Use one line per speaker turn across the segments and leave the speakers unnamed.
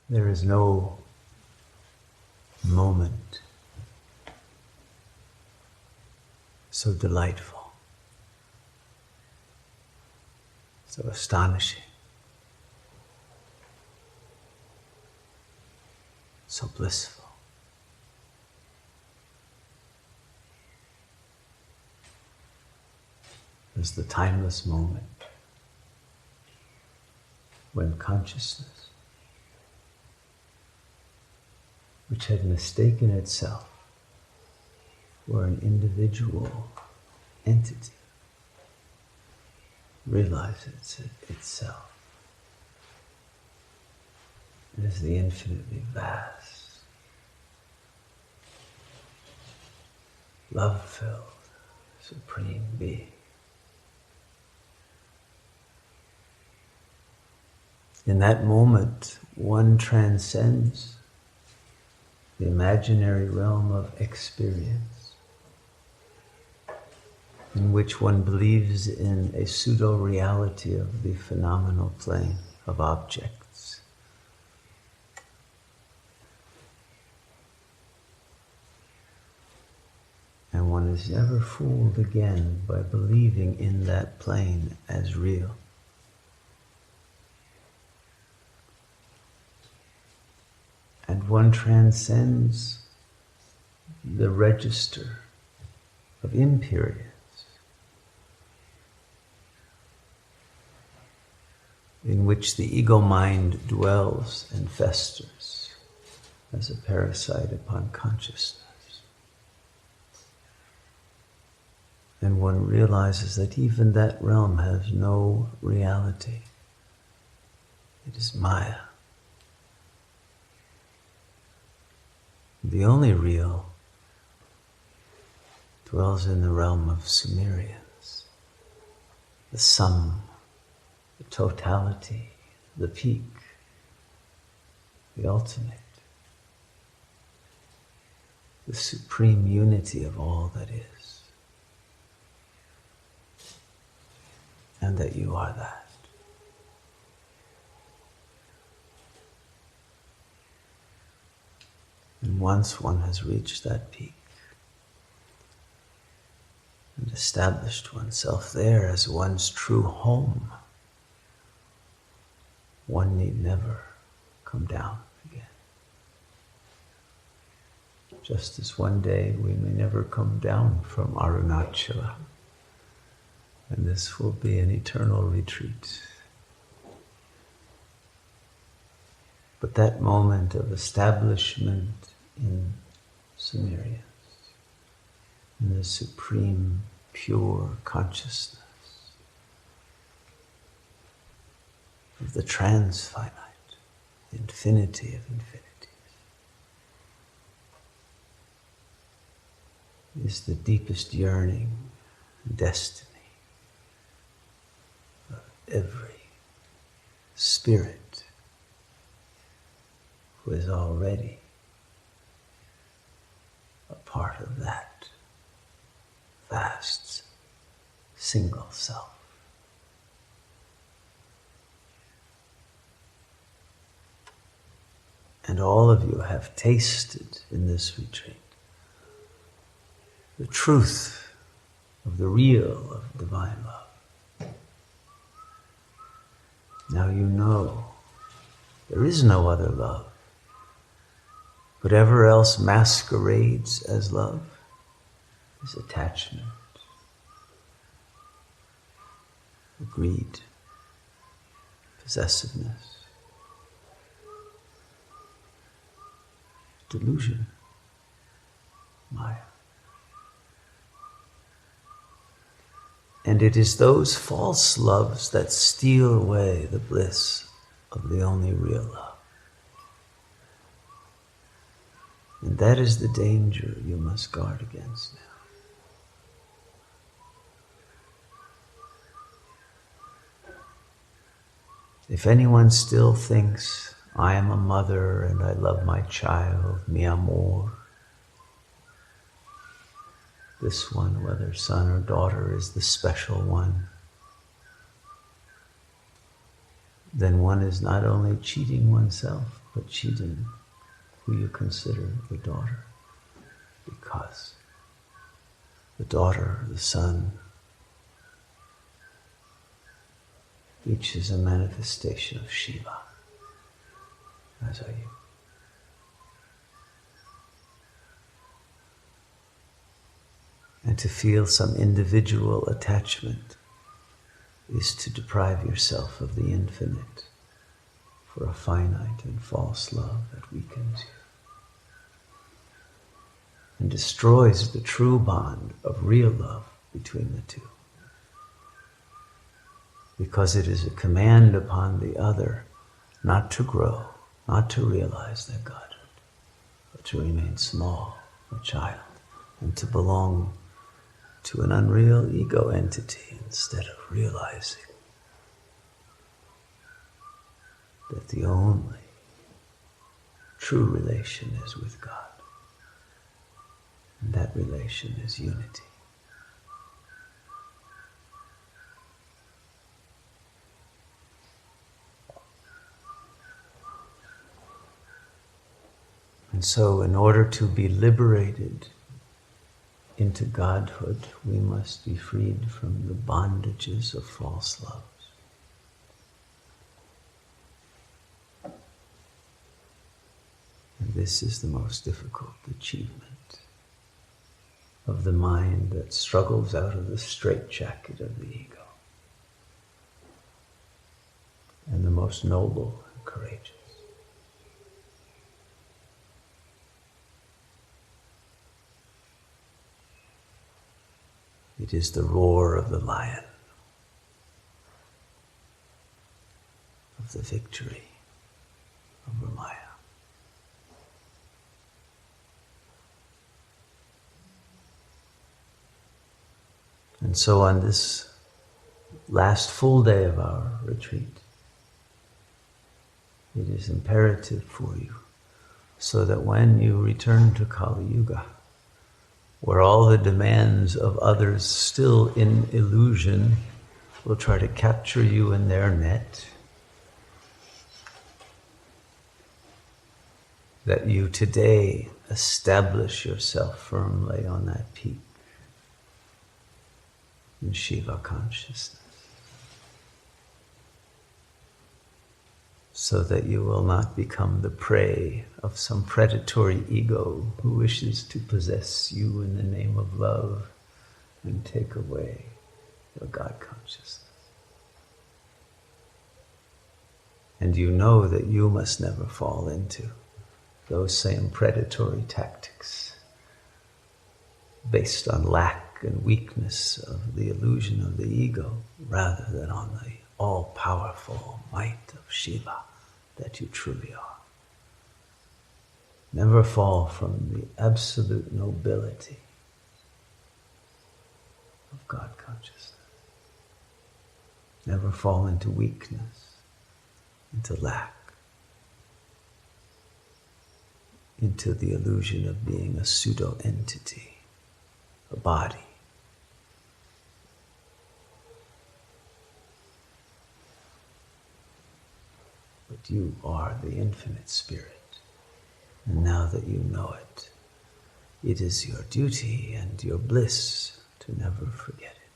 There is no moment so delightful, so astonishing, so blissful as the timeless moment when consciousness, which had mistaken itself for an individual entity, realizes itself as the infinitely vast, love-filled, supreme being. In that moment, one transcends the imaginary realm of experience, in which one believes in a pseudo-reality of the phenomenal plane of objects. And one is never fooled again by believing in that plane as real. And one transcends the register of imperience, in which the ego mind dwells and festers as a parasite upon consciousness. And one realizes that even that realm has no reality. It is Maya. The only real dwells in the realm of Sumerians, the sum, the totality, the peak, the ultimate, the supreme unity of all that is, and that you are that. And once one has reached that peak and established oneself there as one's true home, one need never come down again. Just as one day we may never come down from Arunachala, and this will be an eternal retreat. But that moment of establishment in Sumerians, in the supreme, pure consciousness of the transfinite, infinity of infinities, is the deepest yearning and destiny of every spirit who is already a part of that vast single self. And all of you have tasted in this retreat the truth of the real of divine love. Now you know there is no other love. Whatever else masquerades as love is attachment, greed, possessiveness, delusion, Maya. And it is those false loves that steal away the bliss of the only real love. And that is the danger you must guard against now. If anyone still thinks, I am a mother and I love my child, mi amor, this one, whether son or daughter, is the special one, then one is not only cheating oneself, but Chidin, who you consider the daughter, because the daughter, the son, each is a manifestation of Shiva, as are you. And to feel some individual attachment is to deprive yourself of the infinite for a finite and false love that weakens you and destroys the true bond of real love between the two. Because it is a command upon the other not to grow, not to realize their godhood, but to remain small, a child, and to belong to an unreal ego entity instead of realizing that the only true relation is with God. And that relation is unity. And so in order to be liberated into Godhood, we must be freed from the bondages of false loves. And this is the most difficult achievement of the mind that struggles out of the straitjacket of the ego, and the most noble and courageous. It is the roar of the lion, of the victory over Maya. And so on this last full day of our retreat, it is imperative for you, so that when you return to Kali Yuga, where all the demands of others still in illusion will try to capture you in their net, that you today establish yourself firmly on that peak in Shiva consciousness, so that you will not become the prey of some predatory ego who wishes to possess you in the name of love and take away your God consciousness. And you know that you must never fall into those same predatory tactics based on lack and weakness of the illusion of the ego, rather than on the all-powerful might of Shiva that you truly are. Never fall from the absolute nobility of God consciousness. Never fall into weakness, into lack, into the illusion of being a pseudo-entity, a body. But you are the infinite spirit. And now that you know it, it is your duty and your bliss to never forget it.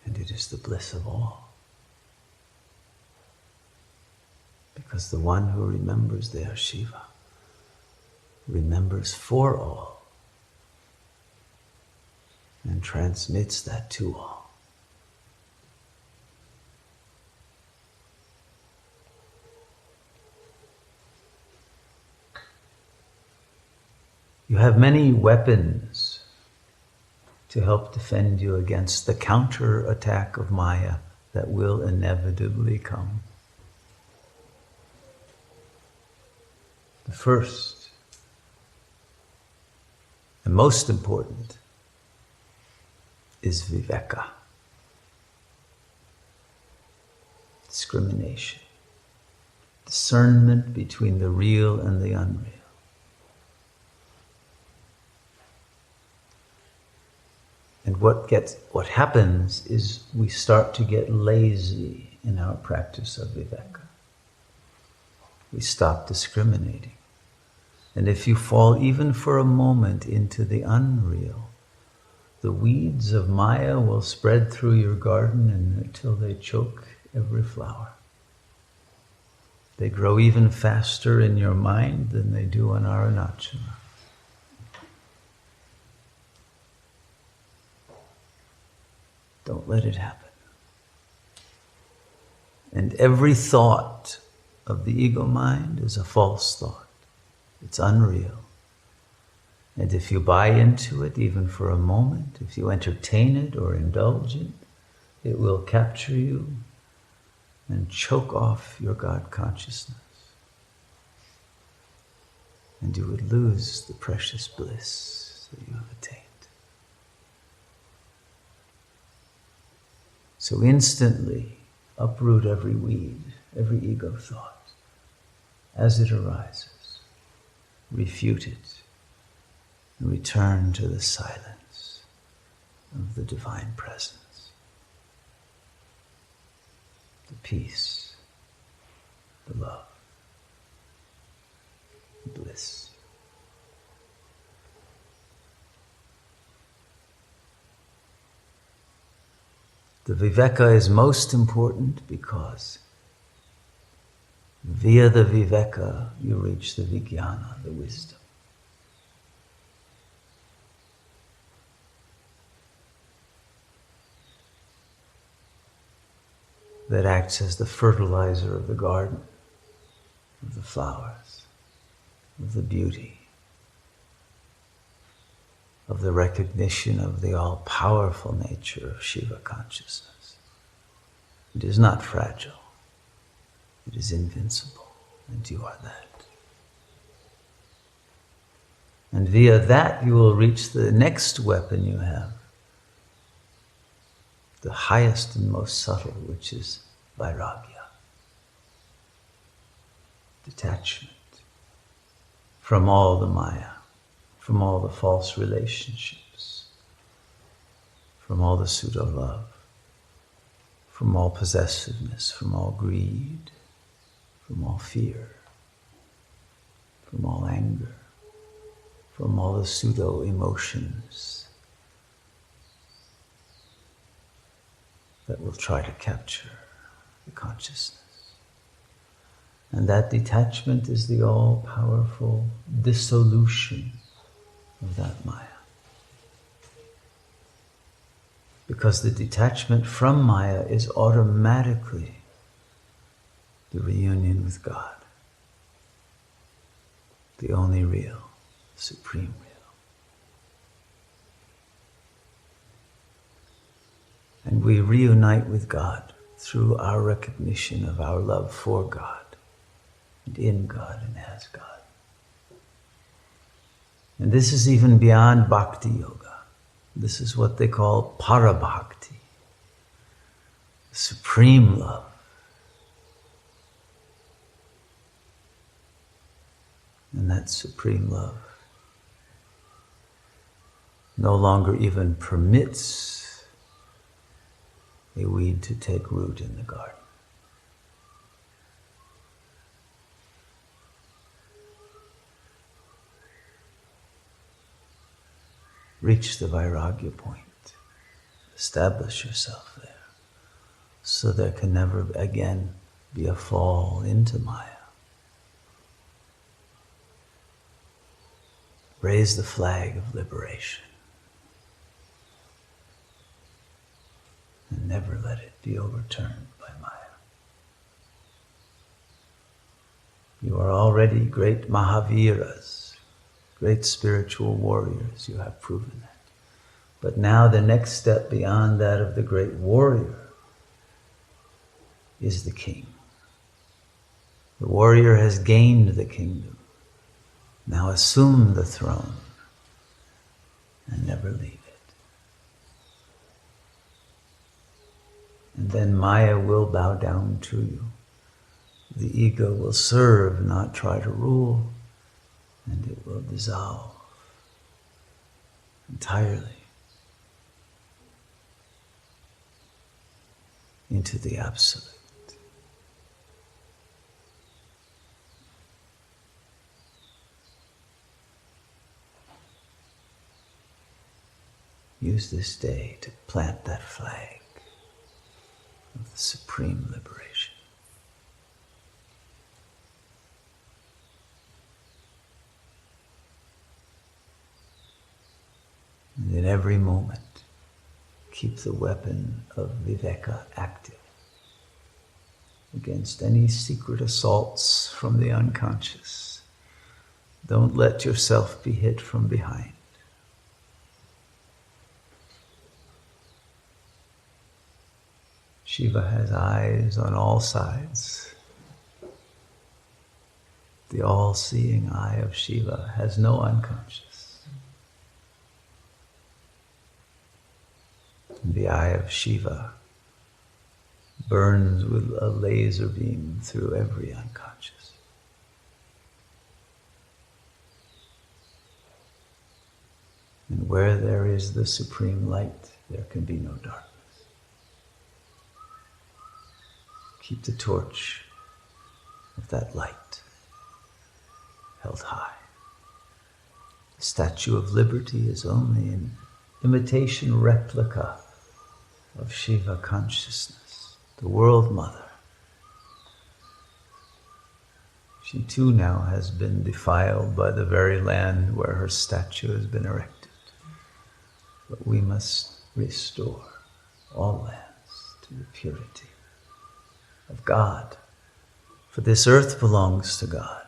And it is the bliss of all. Because the one who remembers their Shiva remembers for all and transmits that to all. You have many weapons to help defend you against the counter-attack of Maya that will inevitably come. The first and most important is viveka, discrimination, discernment between the real and the unreal. And what happens is we start to get lazy in our practice of viveka. We stop discriminating. And if you fall even for a moment into the unreal, the weeds of Maya will spread through your garden until they choke every flower. They grow even faster in your mind than they do on Arunachala. Don't let it happen. And every thought of the ego mind is a false thought. It's unreal. And if you buy into it, even for a moment, if you entertain it or indulge it will capture you and choke off your God consciousness. And you would lose the precious bliss that you have attained. So instantly uproot every weed, every ego thought, as it arises. Refute it, and return to the silence of the divine presence. The peace, the love, the bliss. The viveka is most important because via the viveka you reach the vijnana, the wisdom. That acts as the fertilizer of the garden, of the flowers, of the beauty, of the recognition of the all-powerful nature of Shiva consciousness. It is not fragile. It is invincible, and you are that. And via that you will reach the next weapon you have, the highest and most subtle, which is vairagya, detachment from all the maya, from all the false relationships, from all the pseudo-love, from all possessiveness, from all greed, from all fear, from all anger, from all the pseudo-emotions that will try to capture the consciousness. And that detachment is the all-powerful dissolution of that maya. Because the detachment from maya is automatically the reunion with God, the only real, supreme real. And we reunite with God through our recognition of our love for God, and in God, and as God. And this is even beyond bhakti yoga. This is what they call parabhakti, supreme love. And that supreme love no longer even permits a weed to take root in the garden. Reach the vairagya point. Establish yourself there, so there can never again be a fall into maya. Raise the flag of liberation. And never let it be overturned by maya. You are already great Mahaviras, great spiritual warriors. You have proven that. But now the next step beyond that of the great warrior is the king. The warrior has gained the kingdom. Now assume the throne and never leave it. And then maya will bow down to you. The ego will serve, not try to rule, and it will dissolve entirely into the absolute. Use this day to plant that flag of the supreme liberation. And in every moment, keep the weapon of viveka active against any secret assaults from the unconscious. Don't let yourself be hit from behind. Shiva has eyes on all sides. The all-seeing eye of Shiva has no unconscious. And the eye of Shiva burns with a laser beam through every unconscious. And where there is the supreme light, there can be no darkness. Keep the torch of that light held high. The Statue of Liberty is only an imitation replica of Shiva consciousness, the World Mother. She too now has been defiled by the very land where her statue has been erected. But we must restore all lands to the purity of God, for this earth belongs to God.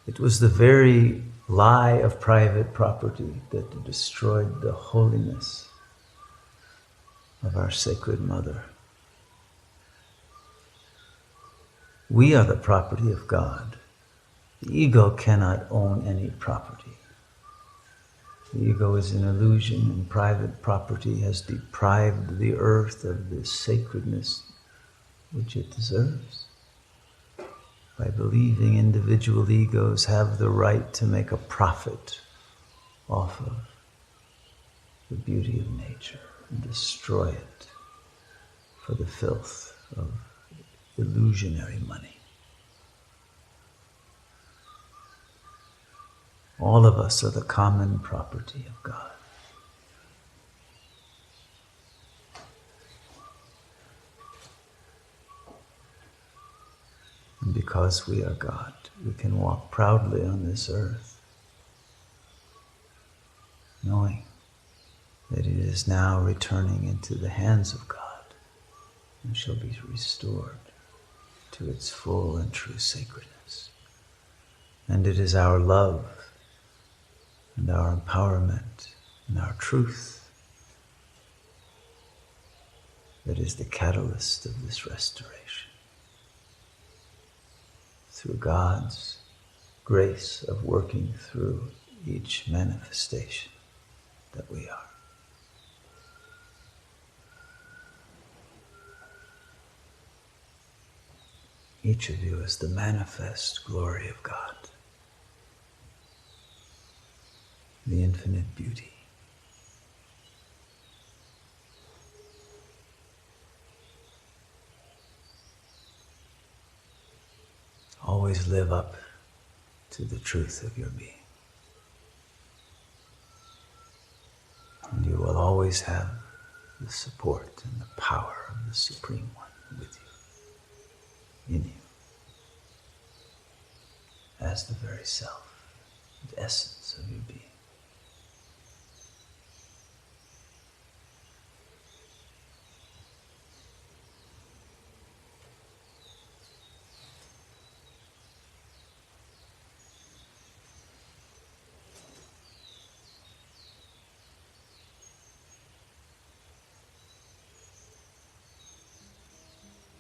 It was the very lie of private property that destroyed the holiness of our sacred mother. We are the property of God. The ego cannot own any property. The ego is an illusion, and private property has deprived the earth of the sacredness which it deserves, by believing individual egos have the right to make a profit off of the beauty of nature and destroy it for the filth of illusionary money. All of us are the common property of God. And because we are God, we can walk proudly on this earth, knowing that it is now returning into the hands of God and shall be restored to its full and true sacredness. And it is our love and our empowerment and our truth that is the catalyst of this restoration. Through God's grace of working through each manifestation that we are. Each of you is the manifest glory of God, the infinite beauty. Always live up to the truth of your being. And you will always have the support and the power of the Supreme One with you, in you, as the very self and essence of your being.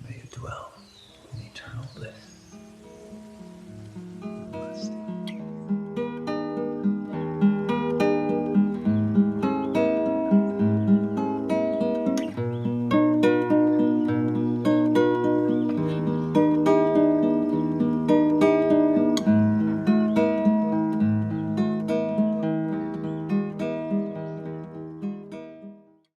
May you dwell in eternal bliss.